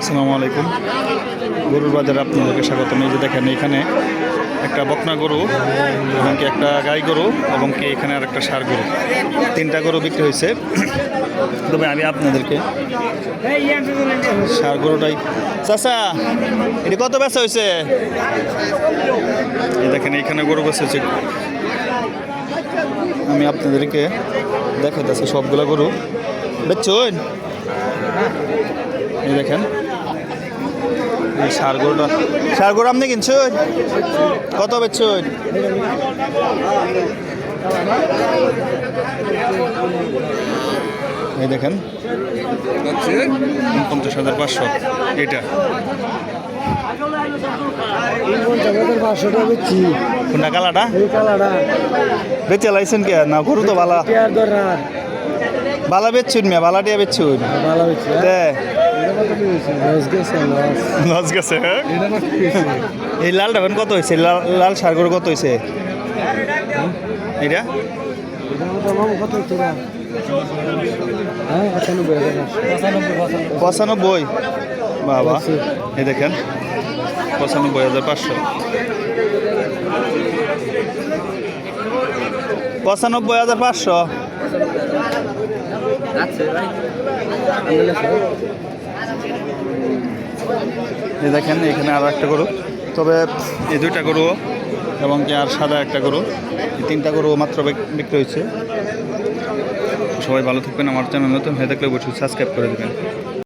আসসালামু আলাইকুম। গরুর বাজারে আপনাদেরকে স্বাগতম। এই যে দেখেন এখানে একটা বকনা গরু এবং কি একটা গাই গরু এবং কি এখানে আর একটা ষাঁড় গরু, তিনটা গরু বিক্রি হয়েছে। তবে আমি আপনাদেরকে ষাঁড় গরুটাই, চাচা এটি কত বেচা হয়েছে? এই দেখেন এইখানে গরু বেচা হয়েছে। আমি আপনাদেরকে দেখাইতেছি সবগুলা গরু বেচছেন। এই দেখেন এই ষাঁড় গরু আপনি কিনছেন? কত বেচছেন? এই দেখেন 49,500 এটা। কোনটা কালাটা বেচে লাইছেন কে? না গরু তো বালা বালা বেচছুন মিয়া, বালা টিয়া বেচছুন। লস গেছে। এই লালটা কত হয়েছে? লাল ষাঁড় গরু কত হয়েছে এটা? 95। বাবা এই দেখেন 95,500। 95,500। এই দেখেন এখানে আরও একটা গরু, তবে এই দুইটা গরু এবং কি আর সাদা একটা গরু, এই তিনটা গরু মাত্র বিক্রি হয়েছে। সবাই ভালো থাকবেন। আমার চ্যানেল নতুন হয়ে থাকলে অবশ্যই সাবস্ক্রাইব করে দেবেন।